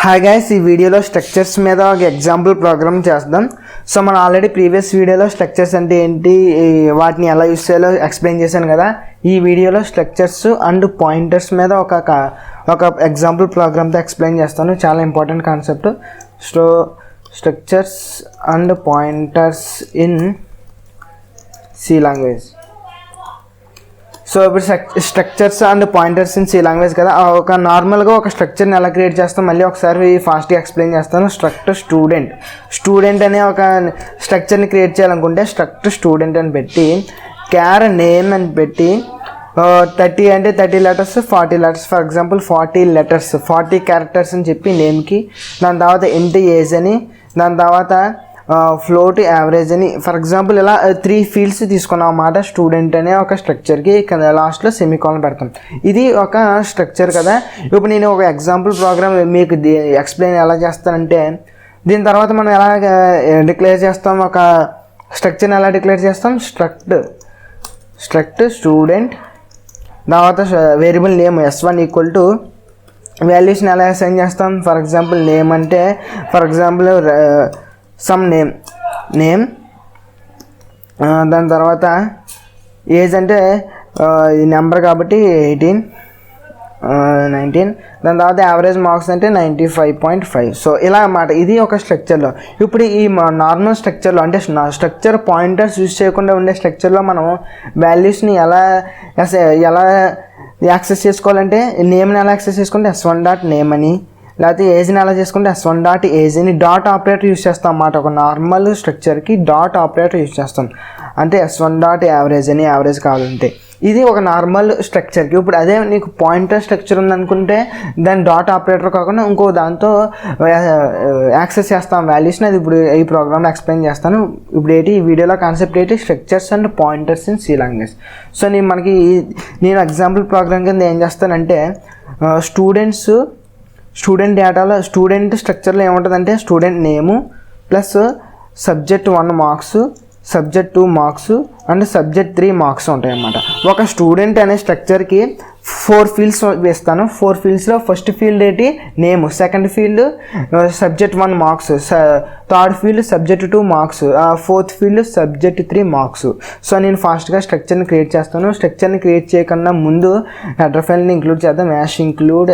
Hi guys, ఈ వీడియోలో structures మీద ఒక ఎగ్జాంపుల్ ప్రోగ్రామ్ చేద్దాం. సో మనం ఆల్రెడీ ప్రీవియస్ వీడియోలో స్ట్రక్చర్స్ అంటే ఏంటి, వాటిని ఎలా యూస్ చేయాలో ఎక్స్ప్లెయిన్ చేశాను కదా. ఈ వీడియోలో స్ట్రక్చర్స్ అండ్ పాయింటర్స్ మీద ఒక ఎగ్జాంపుల్ ప్రోగ్రామ్తో ఎక్స్ప్లెయిన్ చేస్తాను. చాలా important concept. So structures and pointers in C language. So ఇప్పుడు structures and pointers in C language కదా. ఒక నార్మల్గా ఒక స్ట్రక్చర్ని ఎలా క్రియేట్ చేస్తాం మళ్ళీ ఒకసారి ఫాస్ట్గా ఎక్స్ప్లెయిన్ చేస్తాను. స్టూడెంట్ అనే ఒక స్ట్రక్చర్ని క్రియేట్ చేయాలనుకుంటే స్టూడెంట్ అని పెట్టి నేమ్ అని పెట్టి 30 అంటే 30 letters, 40 letters, for example 40 characters అని చెప్పి నేమ్కి, దాని తర్వాత ఇంటి ఏజ్ అని, దాని తర్వాత ఫ్లోట్ యావరేజ్ అని, ఫర్ ఎగ్జాంపుల్ ఇలా 3 ఫీల్డ్స్ తీసుకున్నాం అన్నమాట. స్టూడెంట్ అనే ఒక స్ట్రక్చర్కి లాస్ట్లో సెమీకోలన్ పెడతాం. ఇది ఒక స్ట్రక్చర్ కదా. ఇప్పుడు నేను ఒక ఎగ్జాంపుల్ ప్రోగ్రామ్ మీకు ఎక్స్ప్లెయిన్ ఎలా చేస్తానంటే, దీని తర్వాత మనం ఎలా డిక్లేర్ చేస్తాం, ఒక స్ట్రక్చర్ని ఎలా డిక్లేర్ చేస్తాం, స్ట్రక్ట్ స్టూడెంట్, తర్వాత variable name S1 equal to వాల్యూస్ని ఎలా అసైన్ చేస్తాం. ఫర్ ఎగ్జాంపుల్ నేమ్ అంటే సమ్ నేమ్, దాని తర్వాత ఏజ్ అంటే ఈ నెంబర్ కాబట్టి 18, 19, దాని తర్వాత యావరేజ్ మార్క్స్ అంటే 95.5. సో ఇలా అన్నమాట. ఇది ఒక స్ట్రక్చర్లో. ఇప్పుడు ఈ నార్మల్ స్ట్రక్చర్లో అంటే స్ట్రక్చర్ పాయింటర్స్ యూజ్ చేయకుండా ఉండే స్ట్రక్చర్లో మనం వాల్యూస్ని ఎలా యాక్సెస్ చేసుకోవాలంటే, నేమ్ని ఎలా యాక్సెస్ చేసుకుంటే S1.name అని, లేకపోతే ఏజ్ని ఎలా చేసుకుంటే S1.age అని డాట్ ఆపరేటర్ యూజ్ చేస్తాం అన్నమాట. ఒక నార్మల్ స్ట్రక్చర్కి డాట్ ఆపరేటర్ యూజ్ చేస్తాం. అంటే S1.average అని, యావరేజ్ కావాలంటే. ఇది ఒక నార్మల్ స్ట్రక్చర్కి. ఇప్పుడు అదే నీకు పాయింటర్ స్ట్రక్చర్ ఉందనుకుంటే దాని డాట్ ఆపరేటర్ కాకుండా ఇంకో దాంతో యాక్సెస్ చేస్తాం వాల్యూస్ని. అది ఇప్పుడు ఈ ప్రోగ్రామ్లో ఎక్స్ప్లెయిన్ చేస్తాను. ఇప్పుడు ఈ వీడియోలో concept structures and pointers in C language. So నేను ఎగ్జాంపుల్ ప్రోగ్రామ్ కింద ఏం చేస్తానంటే, స్టూడెంట్ డేటాలో స్టూడెంట్ స్ట్రక్చర్లో ఏముంటుందంటే student name plus subject 1 marks, subject 2 marks and subject 3 marks ఉంటాయి అన్నమాట. ఒక స్టూడెంట్ అనే స్ట్రక్చర్కి 4 ఫీల్డ్స్ వేస్తాను. 4 ఫీల్డ్స్లో ఫస్ట్ ఫీల్డ్ ఏంటి, name, second field subject 1 marks, third field subject 2 marks, fourth field subject 3 marks. So నేను ఫాస్ట్గా స్ట్రక్చర్ని క్రియేట్ చేస్తాను. స్ట్రక్చర్ని క్రియేట్ చేయకుండా ముందు హెడర్ ఫైల్ని ఇంక్లూడ్ చేద్దాం. include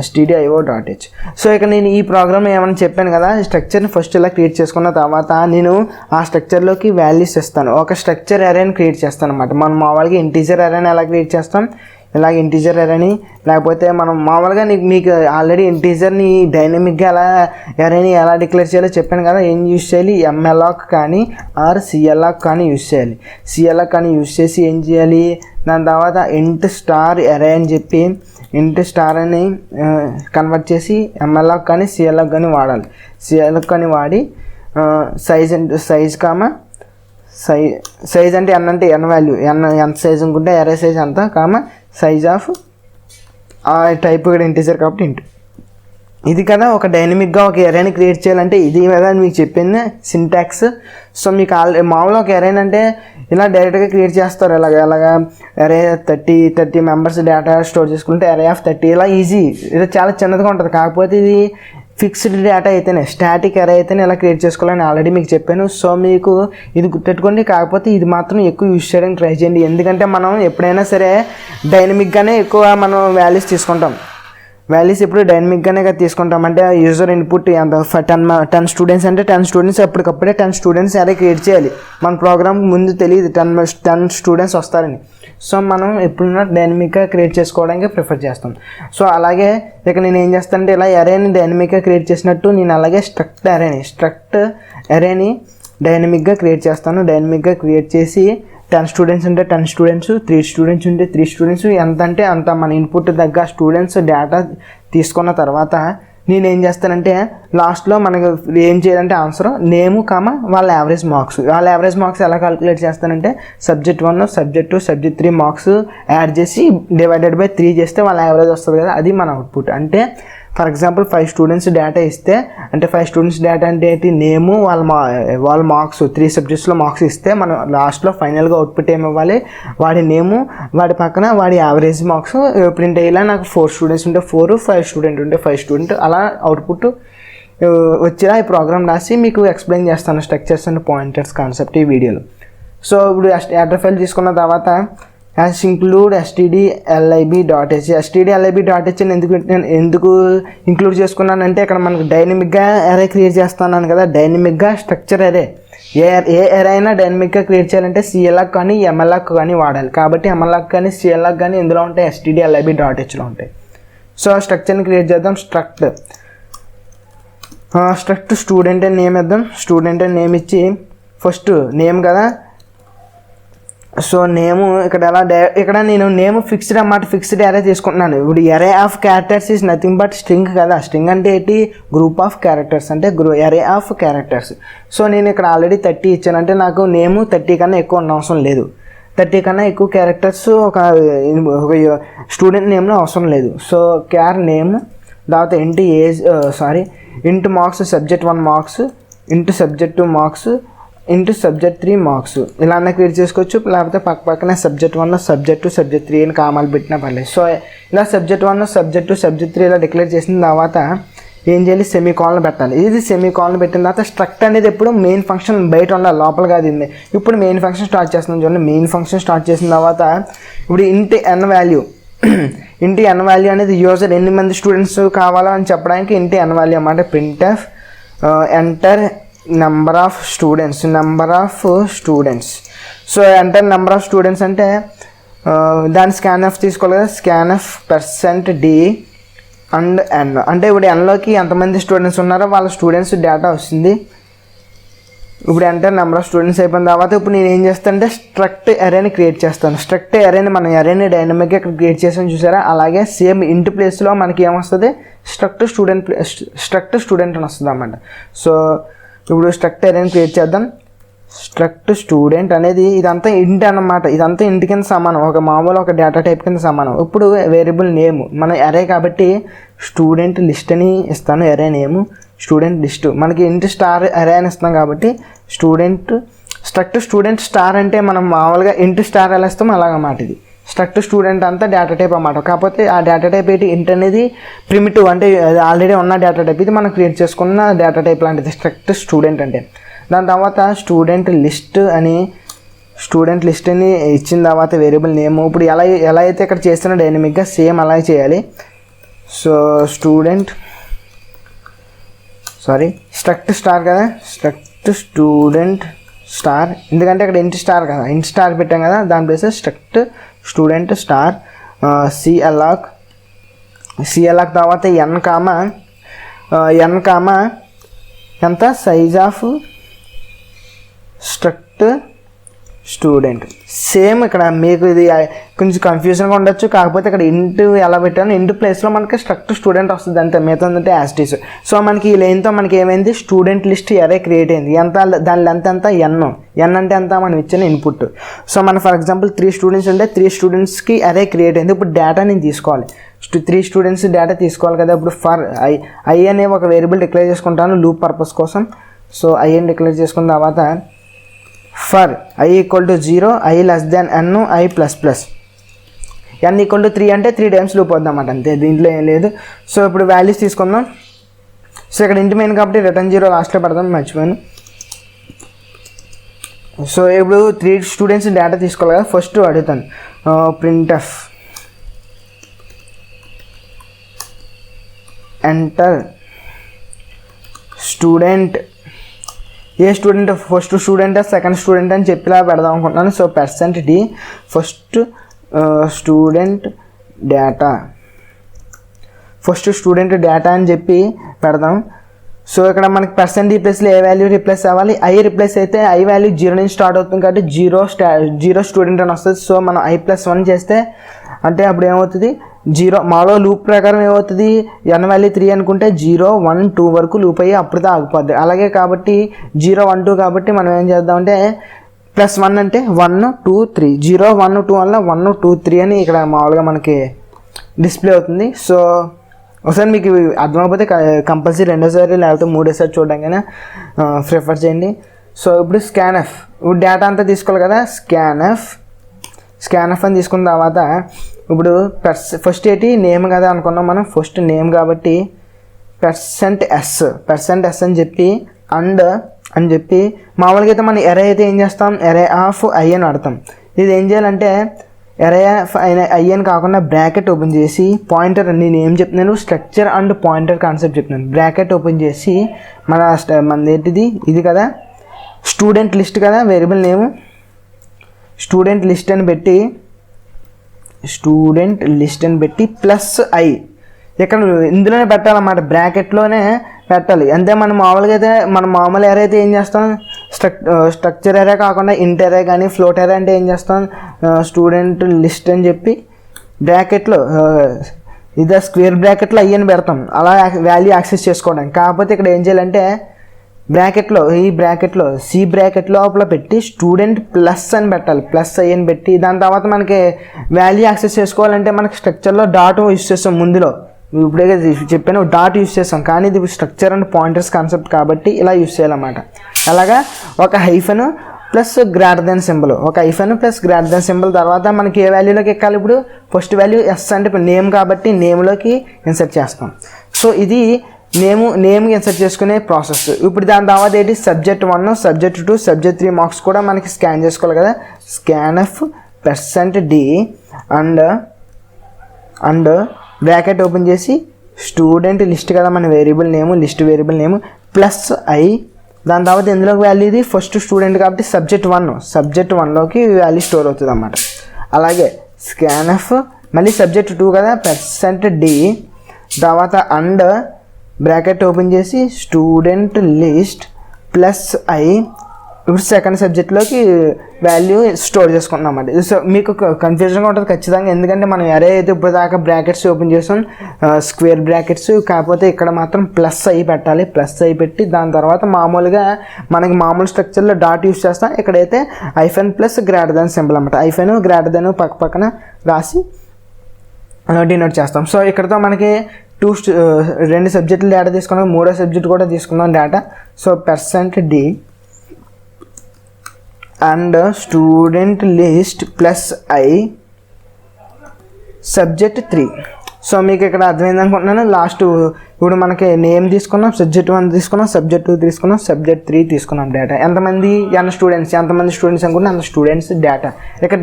stdio.h. సో ఇక నేను ఈ ప్రోగ్రామ్ ఏమని చెప్పాను కదా, స్ట్రక్చర్ని ఫస్ట్ ఇలా క్రియేట్ చేసుకున్న తర్వాత నేను ఆ స్ట్రక్చర్లోకి వాల్యూస్ ఇస్తాను. ఒక స్ట్రక్చర్ అరేని క్రియేట్ చేస్తాను అనమాట. మనం మామూలుగా ఇంటీజర్ అరేని ఎలా క్రియేట్ చేస్తాం, ఇలాగ ఇంటీజర్ అరేని, లేకపోతే మనం మామూలుగా మీకు ఆల్రెడీ ఇంటీజర్ని డైనమిక్గా అరేని ఎలా డిక్లేర్ చేయాలో చెప్పాను కదా. ఏం యూజ్ చేయాలి, MLOC కానీ ఆర్ CLOC కానీ యూజ్ చేయాలి. CLOC కానీ యూజ్ చేసి ఏం చేయాలి, దాని తర్వాత int స్టార్ అరే అని చెప్పి int స్టార్ అని కన్వర్ట్ చేసి MLOC కానీ CLOC కానీ వాడాలి. CLOC కానీ వాడి సైజ్ అంటే n అంటే n వాల్యూ, ఎంత సైజ్ అనుకుంటే అరే సైజ్ అంతా సైజ్ ఆఫ్ టైప్ కూడా ఇంటీజర్ కాబట్టి ఇంటూ. ఇది కదా ఒక డైనమిక్గా ఒక అరేని క్రియేట్ చేయాలంటే ఇది కదా మీకు చెప్పింది సింటాక్స్. సో మీకు మామూలుగా ఒక అరేని అంటే ఇలా డైరెక్ట్గా క్రియేట్ చేస్తారు. ఎలాగా అరే 30 మెంబర్స్ డేటా స్టోర్ చేసుకుంటే అరే ఆఫ్ 30 ఇలా ఈజీ. ఇది చాలా చిన్నదిగా ఉంటుంది. కాకపోతే ఇది ఫిక్స్డ్ డేటా అయితేనే, స్టాటిక్ అరే అయితేనే ఇలా క్రియేట్ చేసుకోవాలని ఆల్రెడీ మీకు చెప్పాను. సో మీకు ఇది గుర్తెట్టుకోండి. కాకపోతే ఇది మాత్రం ఎక్కువ యూజ్ చేయడానికి ట్రై చేయండి. ఎందుకంటే మనం ఎప్పుడైనా సరే డైనమిక్గానే ఎక్కువ మనం వాల్యూస్ తీసుకుంటాం. వాల్యూస్ ఎప్పుడు డైనమిక్గానే తీసుకుంటాం. అంటే యూజర్ ఇన్పుట్ ఎంత 10 స్టూడెంట్స్ అంటే 10 స్టూడెంట్స్ అప్పటికప్పుడే 10 స్టూడెంట్స్ అరే క్రియేట్ చేయాలి. మన ప్రోగ్రామ్ ముందు తెలియదు 10 స్టూడెంట్స్ వస్తారని. సో మనం ఎప్పుడైనా డైనమిక్గా క్రియేట్ చేసుకోవడానికి ప్రిఫర్ చేస్తాం. సో అలాగే ఇక నేను ఏం చేస్తానంటే ఇలా అరేని డైనమిక్గా క్రియేట్ చేసినట్టు నేను అలాగే స్ట్రక్ట్ అరేని డైనమిక్గా క్రియేట్ చేస్తాను. డైనమిక్గా క్రియేట్ చేసి 10 స్టూడెంట్స్ ఉంటే 10 స్టూడెంట్స్, 3 స్టూడెంట్స్ ఉంటే 3 స్టూడెంట్స్, ఎంత అంటే అంత మన ఇన్పుట్ దగ్గర స్టూడెంట్స్ డేటా తీసుకున్న తర్వాత నేను ఏం చేస్తానంటే లాస్ట్లో మనకు ఏం చేయాలంటే ఆన్సర్ నేము వాళ్ళ యావరేజ్ మార్క్స్ ఎలా క్యాలిక్యులేట్ చేస్తానంటే subject 1, subject 2, subject 3 marks add చేసి డివైడెడ్ బై 3 చేస్తే వాళ్ళ యావరేజ్ వస్తుంది కదా. అది మన అవుట్పుట్. అంటే ఫర్ ఎగ్జాంపుల్ 5 స్టూడెంట్స్ డేటా ఇస్తే, అంటే 5 స్టూడెంట్స్ డేటా అంటే ఏంటి, నేము, వాళ్ళ మార్క్స్ 3 సబ్జెక్ట్స్లో మార్క్స్ ఇస్తే మనం లాస్ట్లో ఫైనల్గా అవుట్పుట్ ఏమి ఇవ్వాలి, వాడి నేము, వాడి పక్కన వాడి యావరేజ్ మార్క్స్ ప్రింట్ అయ్యేలా. నాకు 4 స్టూడెంట్స్ ఉంటే 4, 5 స్టూడెంట్ ఉంటే 5 స్టూడెంట్, అలా అవుట్పుట్ వచ్చేలా ఈ ప్రోగ్రామ్ రాసి మీకు ఎక్స్ప్లెయిన్ చేస్తాను స్ట్రక్చర్స్ అండ్ పాయింటర్స్ కాన్సెప్ట్ ఈ వీడియోలో. సో ఇప్పుడు యాడర్ ఫైల్ తీసుకున్న తర్వాత యాజ్ ఇంక్లూడ్ stdlib.h. stdlib.h అని ఎందుకు ఇంక్లూడ్ చేసుకున్నానంటే ఇక్కడ మనకు డైనమిక్గా అరే క్రియేట్ చేస్తున్నాను కదా, డైనమిక్గా స్ట్రక్చర్ అరే. ఏ అరే అయినా డైనమిక్గా క్రియేట్ చేయాలంటే CLR కానీ MLR కానీ వాడాలి. కాబట్టి MLR కానీ CLR కానీ ఎందులో ఉంటాయి, stdlib.hలో ఉంటాయి. సో స్ట్రక్చర్ని క్రియేట్ చేద్దాం. స్ట్రక్ట్ స్టూడెంట్ అని నేమ్ ఇద్దాం. స్టూడెంట్ అని నేమ్ ఇచ్చి ఫస్ట్ నేమ్ కదా, సో నేము ఇక్కడ నేను నేమ్ ఫిక్స్డ్ అన్నమాట, ఫిక్స్డ్ అరే తీసుకుంటున్నాను. ఇప్పుడు అరే of characters is nothing but string కదా. స్ట్రింగ్ అంటే ఏంటి, గ్రూప్ ఆఫ్ క్యారెక్టర్స్, అంటే అరే ఆఫ్ క్యారెక్టర్స్. సో నేను ఇక్కడ ఆల్రెడీ 30 ఇచ్చాను, అంటే నాకు నేము 30 కన్నా ఎక్కువ ఉన్న అవసరం లేదు. 30 కన్నా ఎక్కువ క్యారెక్టర్స్ ఒక స్టూడెంట్ నేమ్లో అవసరం లేదు. సో క్యార్ నేమ్, తర్వాత into marks subject 1 marks, into subject 2 marks, into subject 3 marks, ఇలా అన్న క్రియేట్ చేసుకోవచ్చు. లేకపోతే పక్కనే సబ్జెక్ట్ 1, సబ్జెక్ట్ 2, సబ్జెక్ట్ 3 అని కామాలు పెట్టినా పర్లేదు. సో ఇలా సబ్జెక్ట్ 1, సబ్జెక్ట్ 2, సబ్జెక్ట్ 3 ఇలా డిక్లేర్ చేసిన తర్వాత ఏం చేయాలి, సెమీకాలన్ పెట్టాలి. ఇది సెమీకాలన్ పెట్టిన తర్వాత స్ట్రక్ట్ అనేది ఎప్పుడు మెయిన్ ఫంక్షన్ బయట ఉండాలి, లోపల కాదు. ఇప్పుడు మెయిన్ ఫంక్షన్ స్టార్ట్ చేస్తున్నాం చూడండి. మెయిన్ ఫంక్షన్ స్టార్ట్ చేసిన తర్వాత ఇప్పుడు ఇంటి n వాల్యూ ఇంటి n వాల్యూ అనేది యూజర్ ఎన్ని మంది స్టూడెంట్స్ కావాలో అని చెప్పడానికి ఇంటి n వాల్యూ అన్నమాట. printf enter number of students. So enter number of students అంటే దాని scanf తీసుకోవాలి కదా, scanf %d అండ్ n, అంటే ఇప్పుడు nలోకి ఎంతమంది స్టూడెంట్స్ ఉన్నారో వాళ్ళ స్టూడెంట్స్ డేటా వస్తుంది. ఇప్పుడు ఎంటర్ నెంబర్ ఆఫ్ స్టూడెంట్స్ అయిపోయిన తర్వాత ఇప్పుడు నేను ఏం చేస్తానంటే స్ట్రక్ట్ అరేని క్రియేట్ చేస్తాను. స్ట్రక్ట్ అరేని మనం అరేని డైనమిక్గా ఇక్కడ క్రియేట్ చేసాను చూసారా, అలాగే సేమ్ ఇంటి ప్లేస్లో మనకి ఏమొస్తుంది, స్ట్రక్ట్ స్టూడెంట్ అని వస్తుంది అన్నమాట. సో ఇప్పుడు స్ట్రక్ట్ అరేని క్రియేట్ చేద్దాం. స్ట్రక్ట్ స్టూడెంట్ అనేది ఇదంతా ఇంటి అన్నమాట, ఇదంతా ఇంటి కింద సమానం, ఒక మామూలు ఒక డేటా టైప్ కింద సమానం. ఇప్పుడు వేరియబుల్ నేమ్ మన అరే కాబట్టి స్టూడెంట్ లిస్ట్ అని ఇస్తాను. అరే నేము స్టూడెంట్ లిస్ట్, మనకి ఇంటి స్టార్ అరే అని ఇస్తాం కాబట్టి స్ట్రక్ట్ స్టూడెంట్ స్టార్ అంటే మనం మామూలుగా ఇంటి స్టార్ ఎలా ఇస్తాం అలాగన్నమాట. ఇది స్ట్రక్ట్ స్టూడెంట్ అంతా డేటా టైప్ అన్నమాట. కాకపోతే ఆ డేటా టైప్ ఏంటి, ఇంట్ అనేది ప్రిమిటివ్, అంటే అది ఆల్రెడీ ఉన్న డేటా టైప్, ఇది మనం క్రియేట్ చేసుకున్న డేటా టైప్ లాంటిది స్ట్రక్ట్ స్టూడెంట్ అంటే. దాని తర్వాత స్టూడెంట్ లిస్ట్ అని ఇచ్చిన తర్వాత వేరియబుల్ నేమ్ ఇప్పుడు ఎలా అయితే ఇక్కడ చేస్తున్న డైనమిక్గా సేమ్ అలాగే చేయాలి. సో స్ట్రక్ట్ స్టార్ కదా, స్ట్రక్ట్ స్టూడెంట్ స్టార్, ఎందుకంటే ఇక్కడ ఇంటి స్టార్ కదా, ఇంటి స్టార్ పెట్టాం కదా, దాని place struct student star CLR తర్వాత n కామా ఎంత size of struct student. Same ఇక్కడ మీకు ఇది కొంచెం కన్ఫ్యూజన్గా ఉండొచ్చు, కాకపోతే ఇక్కడ ఇంటూ ఎలా పెట్టాను, ఇంటూ ప్లేస్లో మనకి స్ట్రక్ట్ స్టూడెంట్ వస్తుంది అంతే, మిగతా అంటే యాస్టీస్. సో మనకి ఈ లైన్తో మనకి ఏమైంది, స్టూడెంట్ లిస్ట్ అరే క్రియేట్ అయింది. దాని లెంత్ ఎంత, n అంటే ఎంత మనం ఇచ్చిన ఇన్పుట్. సో మన ఫర్ ఎగ్జాంపుల్ 3 స్టూడెంట్స్ ఉంటే 3 స్టూడెంట్స్కి అరే క్రియేట్ అయింది. ఇప్పుడు డేటా నేను తీసుకోవాలి, 3 స్టూడెంట్స్ డేటా తీసుకోవాలి కదా. ఇప్పుడు ఫర్ ఐ అనే ఒక వేరియబుల్ డిక్లేర్ చేసుకుంటాను లూప్ పర్పస్ కోసం. సో ఐ అని డిక్లేర్ చేసుకున్న తర్వాత for i = 0, i less than n, i ++, n = 3 అంటే 3 టైమ్స్ లూప్ వద్దాం అన్నమాట, అంతే, దీంట్లో ఏం లేదు. సో ఇప్పుడు వాల్యూస్ తీసుకుందాం. సో ఇక్కడ ఇంటి మెయిన్ కాబట్టి రిటర్న్ 0 లాస్ట్లో పెడదాం, మర్చిపోయాను. సో ఇప్పుడు 3 స్టూడెంట్స్ డేటా తీసుకోవాలి కదా, ఫస్ట్ అడుగుతాను printf enter student, a student, first student second student అని చెప్పిలా పెడదాం అనుకుంటున్నాను. So %d first student data అని చెప్పి పెడదాం. సో ఇక్కడ మనకి % ప్లేస్లో ఏ వాల్యూ రిప్లేస్ అవ్వాలి, i రిప్లేస్ అయితే i వాల్యూ 0 నుంచి స్టార్ట్ అవుతుంది కాబట్టి 0 స్టూడెంట్ అని వస్తుంది. సో మనం i +1 చేస్తే అంటే అప్పుడు ఏమవుతుంది, 0 మాలో లూప్ ప్రకారం ఏమవుతుంది, n వాల్యూ 3 అనుకుంటే 0, 1, 2 వరకు లూప్ అయ్యి అప్పుడుతో ఆగిపోద్ది. అలాగే కాబట్టి 0, 1, 2 కాబట్టి మనం ఏం చేద్దామంటే +1 అంటే 1, 2, 3, 0, 1, 2 వల్ల 1, 2, 3 అని ఇక్కడ మామూలుగా మనకి డిస్ప్లే అవుతుంది. సో ఒకసారి మీకు అర్థమైపోతే కంపల్సరీ రెండోసారి లేకపోతే మూడోసారి చూడడానికైనా ప్రిఫర్ చేయండి. సో ఇప్పుడు స్కాన్ఎఫ్, ఇప్పుడు డేటా అంతా తీసుకోవాలి కదా, స్కాన్ఎఫ్ అని తీసుకున్న తర్వాత ఇప్పుడు ఫస్ట్ ఏంటి నేమ్ కదా అనుకున్నాం మనం, ఫస్ట్ నేమ్ కాబట్టి %s అని చెప్పి అని చెప్పి మామూలుగా అయితే మనం ఎరే అయితే ఏం చేస్తాం, ఎరే ఆఫ్ ఐ అని వాడతాం. ఇది ఏం చేయాలంటే ఎరే ఆఫ్ ఐ అని కాకుండా బ్రాకెట్ ఓపెన్ చేసి పాయింటర్, నేను ఏం చెప్తున్నాను స్ట్రక్చర్ అండ్ పాయింటర్ కాన్సెప్ట్ చెప్తున్నాను. బ్రాకెట్ ఓపెన్ చేసి మనది ఏంటిది ఇది కదా స్టూడెంట్ లిస్ట్ కదా, వేరియబుల్ నేమ్ స్టూడెంట్ లిస్ట్ అని పెట్టి ప్లస్ ఐ ఇక్కడ ఇందులోనే పెట్టాలన్నమాట, బ్రాకెట్లోనే పెట్టాలి. అంతే మనం మామూలుగా అయితే మామూలు ఎరే అయితే ఏం చేస్తాం, స్ట్రక్చర్ ఎరే కాకుండా ఇంట్ ఎరే కానీ ఫ్లోట్ ఎరే అంటే ఏం చేస్తాం, స్టూడెంట్ లిస్ట్ అని చెప్పి బ్రాకెట్లో ఇదే స్క్వేర్ బ్రాకెట్లో ఐ అని పెడతాం, అలా వాల్యూ యాక్సెస్ చేసుకోవడానికి. కాకపోతే ఇక్కడ ఏం చేయాలంటే ఈ బ్రాకెట్లో సి బ్రాకెట్ లోపల పెట్టి స్టూడెంట్ ప్లస్ అని పెట్టాలి, ప్లస్ ఐ అని పెట్టి దాని తర్వాత మనకి వాల్యూ యాక్సెస్ చేసుకోవాలంటే మనకి స్ట్రక్చర్లో డాట్ యూస్ చేస్తాం. ముందులో ఇప్పుడే చెప్పాను డాట్ యూస్ చేస్తాం, కానీ ఇది స్ట్రక్చర్ అండ్ పాయింటర్స్ కాన్సెప్ట్ కాబట్టి ఇలా యూస్ చేయాలన్నమాట. అలాగా ఒక hyphen plus greater than symbol, తర్వాత మనకి ఏ వాల్యూలోకి ఎక్కాలి, ఇప్పుడు ఫస్ట్ వాల్యూ ఎస్ అంటే ఇప్పుడు నేమ్ కాబట్టి నేమ్లోకి ఇన్సర్ట్ చేస్తాం. సో ఇది నేమ్కి ఇన్సర్ట్ చేసుకునే ప్రాసెస్. ఇప్పుడు దాని తర్వాత ఏంటి సబ్జెక్ట్ 1, సబ్జెక్ట్ 2, సబ్జెక్ట్ 3 మార్క్స్ కూడా మనకి స్కాన్ చేసుకోవాలి కదా. Scanf %d and bracket open చేసి స్టూడెంట్ లిస్ట్ కదా మన వేరియబుల్ నేమ్ ప్లస్ ఐ, దాని తర్వాత ఎందులోకి వాల్యూ ఇది ఫస్ట్ స్టూడెంట్ కాబట్టి సబ్జెక్ట్ 1లోకి వాల్యూ స్టోర్ అవుతుంది అన్నమాట. అలాగే స్కాన్ఎఫ్ మళ్ళీ సబ్జెక్ట్ 2 కదా %d తర్వాత అండ్ బ్రాకెట్ ఓపెన్ చేసి స్టూడెంట్ లిస్ట్ ప్లస్ ఐ, ఇప్పుడు సెకండ్ సబ్జెక్ట్లోకి వాల్యూ స్టోర్ చేసుకుంటున్నాం అన్నమాట. సో మీకు కన్ఫ్యూజన్గా ఉంటుంది ఖచ్చితంగా, ఎందుకంటే మనం ఎరే అయితే ఇప్పుడు దాకా బ్రాకెట్స్ ఓపెన్ చేసాం స్క్వేర్ బ్రాకెట్స్, కాకపోతే ఇక్కడ మాత్రం ప్లస్ ఐ పెట్టాలి. ప్లస్ ఐ పెట్టి దాని తర్వాత మామూలుగా మనకి మామూలు స్ట్రక్చర్లో డాట్ యూస్ చేస్తాం, ఇక్కడైతే hyphen plus greater than symbol అన్నమాట. ఐఫెన్ గ్రేటర్ దెన్ పక్కన రాసి డినోట్ చేస్తాం. సో ఇక్కడతో మనకి 2 సబ్జెక్టులు డేటా తీసుకున్నాం, 3వ సబ్జెక్ట్ కూడా తీసుకున్నాం data. So %d and student list plus I subject 3. So మీకు ఇక్కడ అర్థమైంది అనుకుంటున్నాను. లాస్ట్ ఇప్పుడు మనకి నేమ్ తీసుకున్నాం, సబ్జెక్ట్ 1 తీసుకున్నాం, సబ్జెక్ట్ 2 తీసుకున్నాం, సబ్జెక్ట్ 3 తీసుకున్నాం డేటా. ఎంతమంది స్టూడెంట్స్ అనుకుంటే అంత స్టూడెంట్స్ డేటా. ఇక్కడ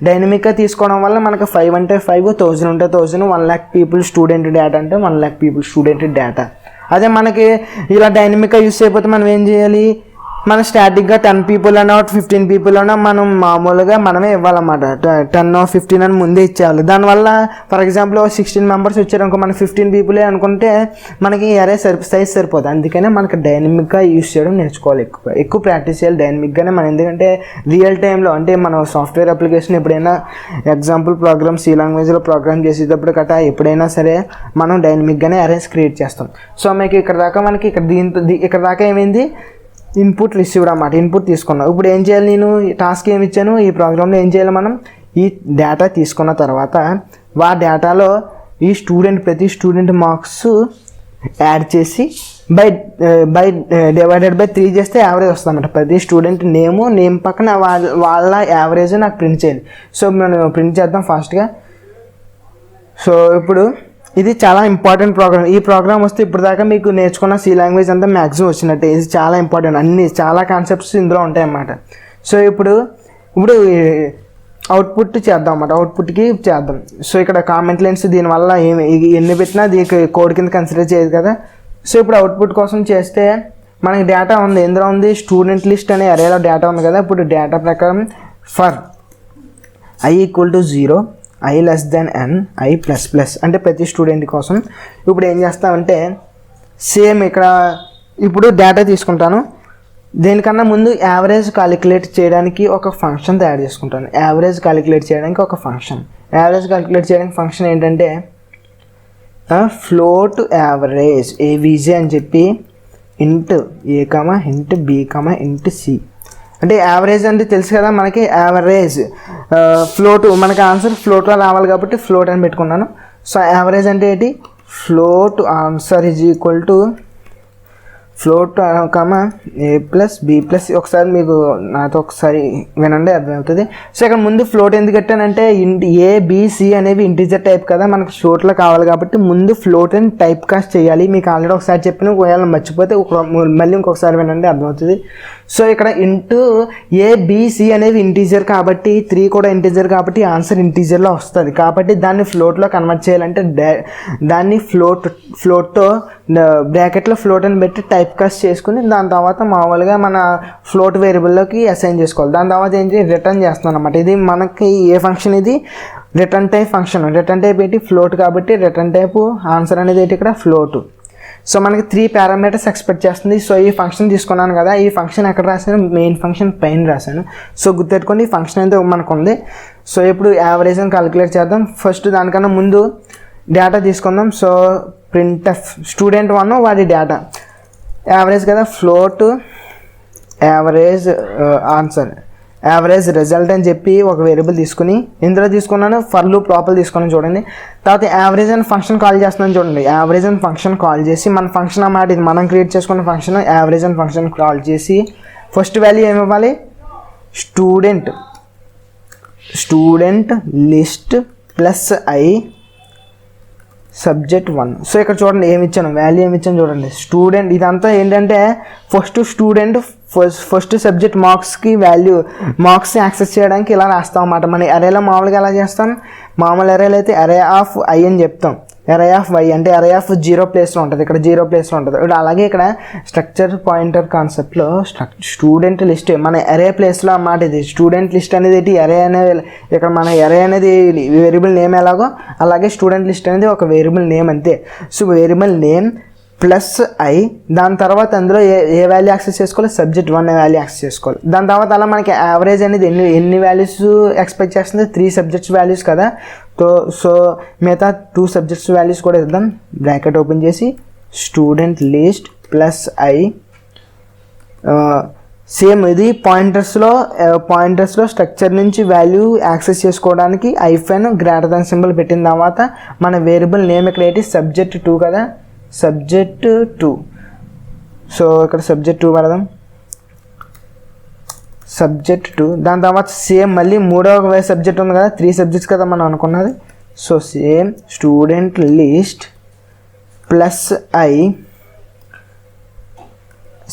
డైనమిక్గా తీసుకోవడం వల్ల మనకు 5 అంటే 5, 1000 ఉంటే 1000, 1,00,000 పీపుల్ స్టూడెంట్ డేటా అంటే 1,00,000 పీపుల్ స్టూడెంట్ డేటా. అదే మనకి ఇలా డైనమిక్గా యూస్ అయిపోతే మనం ఏం చేయాలి, మనం స్టాటిక్గా 10 పీపుల్ అన్నా 15 పీపుల్ అన్నా మనం మామూలుగా మనమే ఇవ్వాలన్నమాట. 10 or 15 అని ముందే ఇచ్చేయాలి. దానివల్ల ఫర్ ఎగ్జాంపుల్ 16 మెంబర్స్ వచ్చారనుకో, మనం 15 పీపులే అనుకుంటే మనకి ఎరే సైజ్ సరిపోతుంది. అందుకనే మనకి డైనమిక్గా యూస్ చేయడం నేర్చుకోవాలి, ఎక్కువ ప్రాక్టీస్ చేయాలి డైనమిక్గానే. మనం ఎందుకంటే రియల్ టైంలో అంటే మనం సాఫ్ట్వేర్ అప్లికేషన్ ఎప్పుడైనా ఎగ్జాంపుల్ ప్రోగ్రామ్ సి లాంగ్వేజ్లో ప్రోగ్రామ్ చేసేటప్పుడు కట్టా ఎప్పుడైనా సరే మనం డైనమిక్గానే అరేస్ క్రియేట్ చేస్తాం. సో మీకు ఇక్కడ దాకా మనకి ఇక్కడ దాకా ఏమైంది, ఇన్పుట్ రిసీవ్డ్ అన్నమాట. ఇన్పుట్ తీసుకున్నాం. ఇప్పుడు ఏం చేయాలి, నేను టాస్క్ ఏమి ఇచ్చాను ఈ ప్రోగ్రాంలో ఏం చేయాలి, మనం ఈ డేటా తీసుకున్న తర్వాత డేటాలో ఈ ప్రతి స్టూడెంట్ మార్క్స్ యాడ్ చేసి బై డివైడెడ్ బై 3 చేస్తే యావరేజ్ వస్తుంది అన్నమాట. ప్రతి స్టూడెంట్ నేమ్ పక్కన వాళ్ళ యావరేజ్ నాకు ప్రింట్ చేయాలి. సో మనం ప్రింట్ చేద్దాం ఫాస్ట్గా. సో ఇప్పుడు ఇది చాలా ఇంపార్టెంట్ ప్రోగ్రామ్. ఈ ప్రోగ్రామ్ వస్తే ఇప్పుడు దాకా మీకు నేర్చుకున్న సి లాంగ్వేజ్ అంతా మ్యాక్సిమం వచ్చినట్టే. ఇది చాలా ఇంపార్టెంట్, చాలా కాన్సెప్ట్స్ ఇందులో ఉంటాయన్నమాట. సో ఇప్పుడు అవుట్పుట్ చేద్దాం అన్నమాట. అవుట్పుట్కి చేద్దాం. సో ఇక్కడ కామెంట్ లైన్స్ దీనివల్ల ఎన్ని పెట్టినా దీనికి కోడ్ కింద కన్సిడర్ చేయదు కదా. సో ఇప్పుడు అవుట్పుట్ కోసం చేస్తే మనకి డేటా ఉంది, ఎందులో ఉంది స్టూడెంట్ లిస్ట్ అనే అరేలో డేటా ఉంది కదా. ఇప్పుడు డేటా ప్రకారం for i = 0, i n, i++ అంటే ప్రతి స్టూడెంట్ కోసం ఇప్పుడు ఏం చేస్తామంటే సేమ్ ఇక్కడ ఇప్పుడు డేటా తీసుకుంటాను. దీనికన్నా ముందు యావరేజ్ క్యాలిక్యులేట్ చేయడానికి ఒక ఫంక్షన్ తయారు చేసుకుంటాను. యావరేజ్ క్యాలిక్యులేట్ చేయడానికి ఫంక్షన్ ఏంటంటే ఫ్లోట్ యావరేజ్ ఏవీజీ అని చెప్పి int a, int b, int c. అంటే యావరేజ్ అంటే తెలుసు కదా మనకి, యావరేజ్ ఫ్లోట్ మనకి ఆన్సర్ ఫ్లోట్లో రావాలి కాబట్టి ఫ్లోట్ అని పెట్టుకున్నాను. సో యావరేజ్ అంటే ఏంటి, float answer is equal to float comma a plus b plus, ఒకసారి మీకు నాతో ఒకసారి వినండి అర్థమవుతుంది. సో ఇక్కడ ముందు ఫ్లోట్ ఎందుకు కట్టానంటే ఏబిసి అనేవి ఇంటిజర్ టైప్ కదా, మనకు ఫ్లోట్లో కావాలి కాబట్టి ముందు ఫ్లోట్ అని టైప్ కాస్ట్ చేయాలి. మీకు ఆల్రెడీ ఒకసారి చెప్పిన, ఒకవేళ మర్చిపోతే మళ్ళీ ఇంకొకసారి వినండి అర్థమవుతుంది. సో ఇక్కడ ఇంటూ ఏబిసి అనేవి ఇంటీజర్ కాబట్టి 3 కూడా ఇంటీజర్ కాబట్టి ఆన్సర్ ఇంటీజర్లో వస్తుంది. కాబట్టి దాన్ని ఫ్లోట్లో కన్వర్ట్ చేయాలంటే దాన్ని ఫ్లోట్తో బ్రాకెట్లో ఫ్లోట్ అని పెట్టి టైప్ కాస్ట్ చేసుకుని దాని తర్వాత మామూలుగా మన ఫ్లోట్ వేరియబుల్లోకి అసైన్ చేసుకోవాలి. దాని తర్వాత ఏంటి, రిటర్న్ చేస్తున్నాం అనమాట. ఇది మనకి ఏ ఫంక్షన్, ఇది return type function. Return type ఏంటి, ఫ్లోట్ కాబట్టి రిటర్న్ టైప్ ఆన్సర్ అనేది ఏంటి ఇక్కడ ఫ్లోట్. సో మనకి 3 పారామీటర్స్ ఎక్స్పెక్ట్ చేస్తుంది. సో ఈ ఫంక్షన్ తీసుకున్నాను కదా, ఈ ఫంక్షన్ ఎక్కడ రాశాను, మెయిన్ ఫంక్షన్ పైన రాశాను. సో గుర్తెట్టుకోండి ఈ ఫంక్షన్ అయితే మనకు ఉంది. సో ఇప్పుడు యావరేజ్ అని క్యాలిక్యులేట్ చేద్దాం. ఫస్ట్ దానికన్నా ముందు డేటా తీసుకుందాం. సో ప్రింట్ఎఫ్ స్టూడెంట్ 1 వాడి డేటా యావరేజ్ కదా, float average answer average result అని చెప్పి ఒక వేరియబుల్ తీసుకుని, ఇందులో తీసుకున్నాను ఫర్ లూప్ లోపల తీసుకున్నాను చూడండి. తర్వాత యావరేజ్ అని ఫంక్షన్ కాల్ చేస్తున్నాను చూడండి. యావరేజ్ అని ఫంక్షన్ కాల్ చేసి మన ఫంక్షన్ అన్నమాట, ఇది మనం క్రియేట్ చేసుకున్న ఫంక్షన్. యావరేజ్ అని ఫంక్షన్ కాల్ చేసి ఫస్ట్ వాల్యూ ఏమి ఇవ్వాలి, student list plus I subject 1. So ఇక్కడ చూడండి ఏమి ఇచ్చాను, వాల్యూ ఏమి ఇచ్చాను చూడండి. స్టూడెంట్ ఇదంతా ఏంటంటే ఫస్ట్ సబ్జెక్ట్ మార్క్స్కి మార్క్స్ యాక్సెస్ చేయడానికి ఇలా రాస్తాం అన్నమాట. మన అరేలో మామూలుగా ఎలా చేస్తాం, మామూలు అరేలో అయితే అరే ఆఫ్ ఐ అని చెప్తాం. అరే ఆఫ్ వై అంటే అరే ఆఫ్ 0 ప్లేస్లో ఉంటుంది, ఇక్కడ 0 ప్లేస్లో ఉంటుంది. ఇప్పుడు అలాగే ఇక్కడ స్ట్రక్చర్ పాయింటర్ కాన్సెప్ట్లో స్టూడెంట్ లిస్ట్ మన అరే ప్లేస్లో అన్నమాట. ఇది స్టూడెంట్ లిస్ట్ అనేది ఏంటి, అరే అనేది ఇక్కడ మన అరే అనేది వేరియబుల్ నేమ్ ఎలాగో అలాగే స్టూడెంట్ లిస్ట్ అనేది ఒక వేరియబుల్ నేమ్ అంతే. So variable name plus I, దాని తర్వాత అందులో ఏ వాల్యూ యాక్సెస్ చేసుకోవాలి, సబ్జెక్ట్ 1 వాల్యూ యాక్సెస్ చేసుకోవాలి. దాని తర్వాత అలా మనకి యావరేజ్ అనేది ఎన్ని వాల్యూస్ ఎక్స్పెక్ట్ చేస్తుంది, 3 సబ్జెక్ట్స్ వాల్యూస్ కదా. సో మిగతా 2 సబ్జెక్ట్స్ వాల్యూస్ కూడా ఇద్దాం. బ్రాకెట్ ఓపెన్ చేసి student list plus I, same ఇది పాయింటర్స్లో స్ట్రక్చర్ నుంచి వాల్యూ యాక్సెస్ చేసుకోవడానికి ఐఫెన్ గ్రేటర్ దాన్ సింబల్ పెట్టిన తర్వాత మన వేరియబుల్ నేమ్ ఇక్కడ ఏంటి, సబ్జెక్ట్ 2 కదా, సబ్జెక్ట్ 2. సో ఇక్కడ సబ్జెక్ట్ 2 పెడదాం, సబ్జెక్ట్ 2. దాని తర్వాత సేమ్ మళ్ళీ 3వ సబ్జెక్ట్ ఉంది కదా, 3 సబ్జెక్ట్స్ కదా మనం అనుకున్నది. So same student list plus I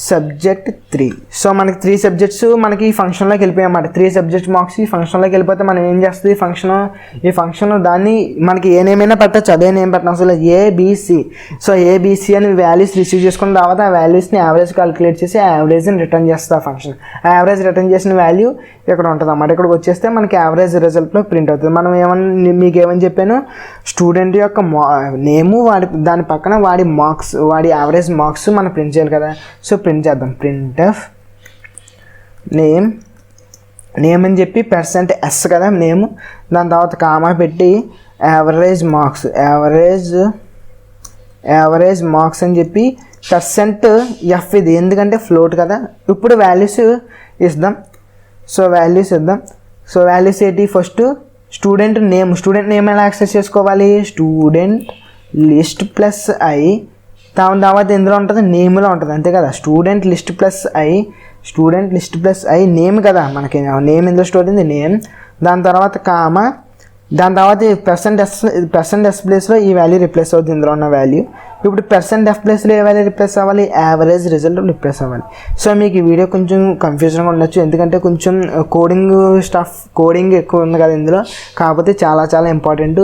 subject 3. So మనకి 3 సబ్జెక్ట్స్ మనకి ఈ ఫంక్షన్లోకి వెళ్ళిపోయాయి అన్నమాట. 3 సబ్జెక్ట్ మార్క్స్ ఈ ఫంక్షన్లోకి వెళ్ళిపోతే మనం ఏం చేస్తుంది, ఈ ఫంక్షన్ దాన్ని మనకి ఏ నేమ్ అయినా పెట్టచ్చు, అదే నేమ్ పెట్టడం అసలు ఏబిసి. సో ఏబిసి అని వాల్యూస్ రిసీవ్ చేసుకున్న తర్వాత ఆ వాల్యూస్ని యావరేజ్ క్యాలిక్యులేట్ చేసి ఆ యావరేజ్ని రిటర్న్ చేస్తుంది ఆ ఫంక్షన్. ఆ యావరేజ్ రిటర్న్ చేసిన వాల్యూ ఇక్కడ ఉంటుంది అన్నమాట. ఇక్కడికి వచ్చేస్తే మనకి యావరేజ్ రిజల్ట్లో ప్రింట్ అవుతుంది. మనం మీకు ఏమని చెప్పాను, స్టూడెంట్ యొక్క నేము దాని పక్కన వాడి యావరేజ్ మార్క్స్ మనం ప్రింట్ చేయాలి కదా. సో ప్రింట్ చేద్దాం, ప్రింట్ఎఫ్ నేమ్ అని చెప్పి %s కదా నేమ్, దాని తర్వాత కామా పెట్టి యావరేజ్ మార్క్స్ అని చెప్పి %f ఇది ఎందుకంటే ఫ్లోట్ కదా. ఇప్పుడు వాల్యూస్ ఇద్దాం. సో వాల్యూస్ ఏంటి, ఫస్ట్ స్టూడెంట్ నేమ్ ఎలా యాక్సెస్ చేసుకోవాలి, స్టూడెంట్ లిస్ట్ ప్లస్ ఐ, దాని తర్వాత ఎందులో ఉంటుంది, నేమ్లో ఉంటుంది అంతే కదా. Student list plus I name కదా, మనకి నేమ్ ఎందులో స్టోర్ అయింది, నేమ్. దాని తర్వాత కామా, దాని తర్వాత %s ప్లేస్లో ఈ వాల్యూ రిప్లేస్ అవుతుంది, ఇందులో ఉన్న వాల్యూ. ఇప్పుడు %f ప్లేస్లో ఏ వాల్యూ రిప్లేస్ అవ్వాలి, యావరేజ్ రిజల్ట్ రిప్లేస్ అవ్వాలి. సో మీకు ఈ వీడియో కొంచెం కన్ఫ్యూజన్గా ఉండొచ్చు, ఎందుకంటే కొంచెం కోడింగ్ ఎక్కువ ఉంది కదా ఇందులో. కాకపోతే చాలా ఇంపార్టెంట్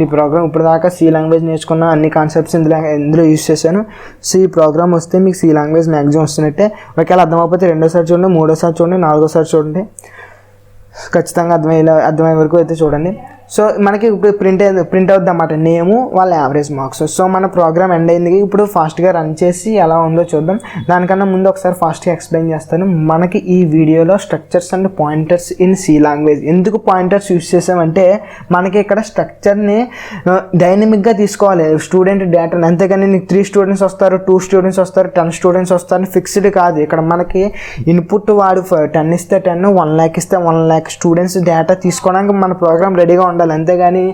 ఈ ప్రోగ్రామ్. ఇప్పుడు దాకా సి లాంగ్వేజ్ నేర్చుకున్న అన్ని కాన్సెప్ట్స్ ఇందులో యూజ్ చేశాను. సో ఈ ప్రోగ్రామ్ వస్తే మీకు సి లాంగ్వేజ్ మ్యాక్సిమం వస్తున్నట్టే. ఒకవేళ అర్థమైపోతే 2వ చూడండి, 3వ చూడండి, 4వ చూడండి, ఖచ్చితంగా అర్థమయ్యే వరకు అయితే చూడండి. సో మనకి ఇప్పుడు ప్రింట్ అవుద్ది అన్నమాట నేము వాళ్ళ యావరేజ్ మార్క్స్. సో మన ప్రోగ్రామ్ ఎండ్ అయింది. ఇప్పుడు ఫాస్ట్గా రన్ చేసి ఎలా ఉందో చూద్దాం. దానికన్నా ముందు ఒకసారి ఫాస్ట్గా ఎక్స్ప్లెయిన్ చేస్తాను. మనకి ఈ వీడియోలో structures and pointers in C language ఎందుకు పాయింటర్స్ యూజ్ చేసామంటే, మనకి ఇక్కడ స్ట్రక్చర్ని డైనమిక్గా తీసుకోవాలి స్టూడెంట్ డేటాని. అంతేగాని నీకు 3 స్టూడెంట్స్ వస్తారు, 2 స్టూడెంట్స్ వస్తారు, 10 స్టూడెంట్స్ వస్తారు ఫిక్స్డ్ కాదు. ఇక్కడ మనకి ఇన్పుట్ వాడు 10 ఇస్తే 10, 1 lakh ఇస్తే 1 lakh స్టూడెంట్స్ డేటా తీసుకోవడానికి మన ప్రోగ్రామ్ రెడీగా ఉండాలి, అంతేగాని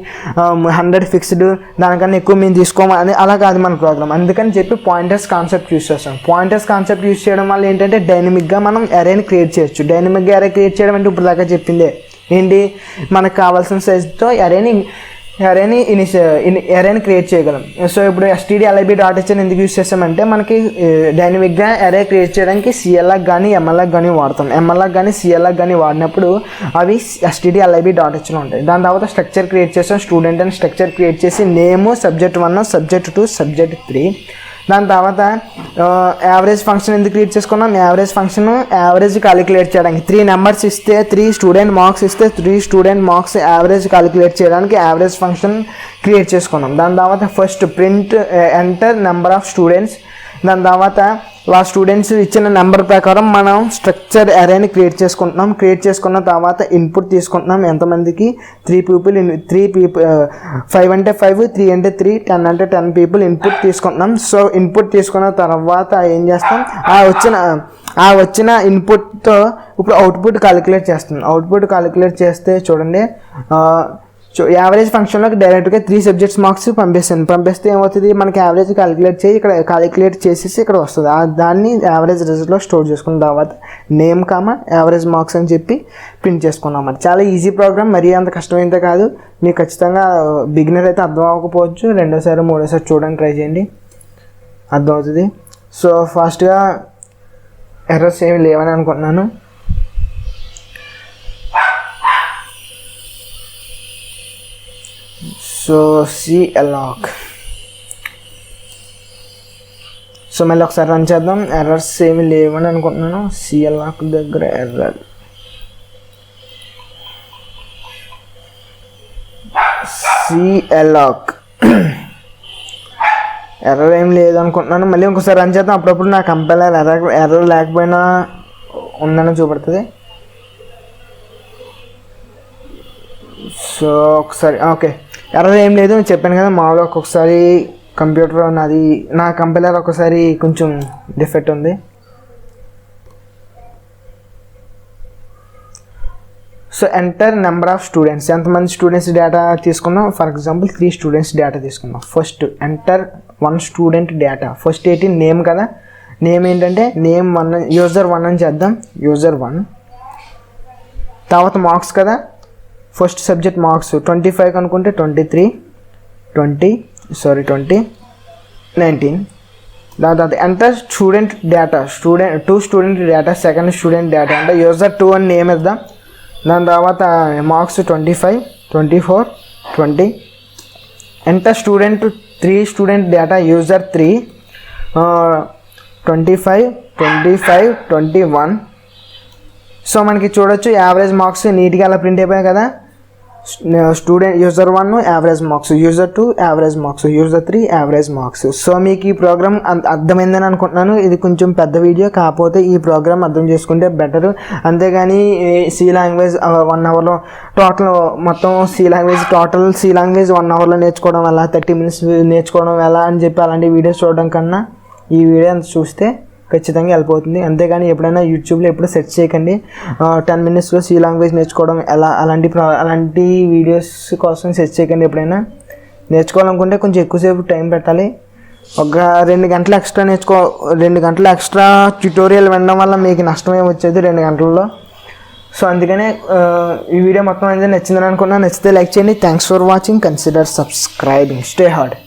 100 ఫిక్స్డ్ దానికన్నా ఎక్కువ మేము తీసుకోమని అలా కాదు మన ప్రోగ్రామ్. అందుకని చెప్పి పాయింటర్స్ కాన్సెప్ట్ యూస్ చేస్తాం. పాయింటర్స్ కాన్సెప్ట్ యూస్ చేయడం వల్ల ఏంటంటే డైనమిక్గా మనం అరేని క్రియేట్ చేయొచ్చు. డైనమిక్గా అరే క్రియేట్ చేయడం అంటే ఇప్పుడు దాకా చెప్పిందే ఏంటి, మనకు కావాల్సిన సైజ్తో అరేని క్రియేట్ చేయగలం. సో ఇప్పుడు stdlib.h ఎందుకు యూస్ చేస్తామంటే మనకి డైనమిక్గా అరే క్రియేట్ చేయడానికి CLF కానీ MLF కానీ వాడతాం. MLF కానీ CLF కానీ వాడినప్పుడు అవి stdlib.hలో ఉంటాయి. దాని తర్వాత స్ట్రక్చర్ క్రియేట్ చేస్తాం. స్టూడెంట్ అని స్ట్రక్చర్ క్రియేట్ చేసి నేము subject1 subject2 subject3. దాని తర్వాత యావరేజ్ ఫంక్షన్ ఎందుకు క్రియేట్ చేసుకున్నాం, యావరేజ్ ఫంక్షన్ యావరేజ్ క్యాలిక్యులేట్ చేయడానికి 3 నెంబర్స్ ఇస్తే 3 స్టూడెంట్ మార్క్స్ ఇస్తే 3 స్టూడెంట్ మార్క్స్ యావరేజ్ క్యాలిక్యులేట్ చేయడానికి యావరేజ్ ఫంక్షన్ క్రియేట్ చేసుకున్నాం. దాని తర్వాత first print enter number of students. దాని తర్వాత ఆ స్టూడెంట్స్ ఇచ్చిన నెంబర్ ప్రకారం మనం స్ట్రక్చర్ అరేని క్రియేట్ చేసుకుంటున్నాం. క్రియేట్ చేసుకున్న తర్వాత ఇన్పుట్ తీసుకుంటున్నాం. ఎంతమందికి 3 పీపుల్ 5 అంటే 5, 3 అంటే 3, 10 అంటే 10 పీపుల్ ఇన్పుట్ తీసుకుంటున్నాం. సో ఇన్పుట్ తీసుకున్న తర్వాత ఏం చేస్తాం, ఆ వచ్చిన ఇన్పుట్తో ఇప్పుడు అవుట్పుట్ క్యాలిక్యులేట్ చేస్తాం. అవుట్పుట్ క్యాలిక్యులేట్ చేస్తే చూడండి, యావరేజ్ ఫంక్షన్లోకి డైరెక్ట్గా 3 సబ్జెక్ట్స్ మార్క్స్ పంపిస్తే ఏమవుతుంది, మనకి యావరేజ్ క్యాలిక్యులేట్ చేసేసి ఇక్కడ వస్తుంది. దాన్ని యావరేజ్ రిజల్ట్లో స్టోర్ చేసుకున్న తర్వాత నేమ్ యావరేజ్ మార్క్స్ అని చెప్పి ప్రింట్ చేసుకున్నాం. మరి చాలా ఈజీ ప్రోగ్రామ్, మరీ అంత కష్టమైతే కాదు. మీకు ఖచ్చితంగా బిగినర్ అయితే అర్థం అవ్వకపోవచ్చు, రెండోసారి మూడోసారి చూడడానికి ట్రై చేయండి, అర్థమవుతుంది. సో ఫాస్ట్గా ఎర్రర్స్ ఏమి లేవని అనుకుంటున్నాను. So CLOC. సో మళ్ళీ ఒకసారి రన్ చేద్దాం. ఎర్రర్స్ ఏమి లేవని అనుకుంటున్నాను. CLOC దగ్గర ఎర్రర్ CLOC ఎర్రర్ ఏం లేదనుకుంటున్నాను. మళ్ళీ ఇంకోసారి రన్ చేద్దాం. అప్పుడప్పుడు నా కంపైలర్ ఎర్రర్ లేకపోయినా ఉందని చూపెడుతుంది. సో ఒకసారి ఓకే, ఎర్రర్ ఏం లేదు నేను చెప్పాను కదా. మామూలుగా ఒక్కొక్కసారి కంప్యూటర్ నా కంపైలర్ ఒకసారి కొంచెం డిఫెక్ట్ ఉంది. So enter number of students, ఎంతమంది స్టూడెంట్స్ డేటా తీసుకున్నాం. ఫర్ ఎగ్జాంపుల్ 3 స్టూడెంట్స్ డేటా తీసుకున్నాం. First enter 1 student data. First ఏంటి, నేమ్ కదా. నేమ్ ఏంటంటే నేమ్ 1 user1 అని చేద్దాం, user1. తర్వాత మార్క్స్ కదా, ఫస్ట్ సబ్జెక్ట్ మార్క్స్ 25 అనుకుంటే 23, 20, 19. దాని తర్వాత enter student data, 2 student data, second student data అంటే user2 అని నేమ్ ఇద్దాం. దాని తర్వాత marks 25, 24, 20. Enter student 3 student data user3 25, 25, 21. So మనకి చూడొచ్చు యావరేజ్ మార్క్స్ నీట్గా అలా ప్రింట్ అయిపోయాయి కదా. Student user1 average marks, user2 average marks, user3 average marks. So మీకు ఈ ప్రోగ్రామ్ అర్థమైందని అనుకుంటున్నాను. ఇది కొంచెం పెద్ద వీడియో, కాకపోతే ఈ ప్రోగ్రామ్ అర్థం చేసుకుంటే బెటర్. అంతేగాని సి లాంగ్వేజ్ 1 అవర్లో మొత్తం సి లాంగ్వేజ్ 1 అవర్లో నేర్చుకోవడం వల్ల 30 minutes నేర్చుకోవడం ఎలా అని చెప్పి అలాంటి వీడియోస్ చూడడం కన్నా ఈ వీడియో చూస్తే ఖచ్చితంగా హెల్ప్ అవుతుంది. అంతేగాని ఎప్పుడైనా యూట్యూబ్లో ఎప్పుడు సెర్చ్ చేయకండి 10 minutesలో సి లాంగ్వేజ్ నేర్చుకోవడం ఎలా, అలాంటి వీడియోస్ కోసం సెర్చ్ చేయకండి. ఎప్పుడైనా నేర్చుకోవాలనుకుంటే కొంచెం ఎక్కువసేపు టైం పెట్టాలి. ఒక 2 గంటలు ఎక్స్ట్రా 2 గంటలు ఎక్స్ట్రా ట్యుటోరియల్ వినడం వల్ల మీకు నష్టమే వచ్చేది 2 గంటల్లో. సో అందుకనే ఈ వీడియో మొత్తం అయితే నచ్చిందని అనుకున్నా. నచ్చితే లైక్ చేయండి. Thanks for watching. Consider subscribing. Stay hard.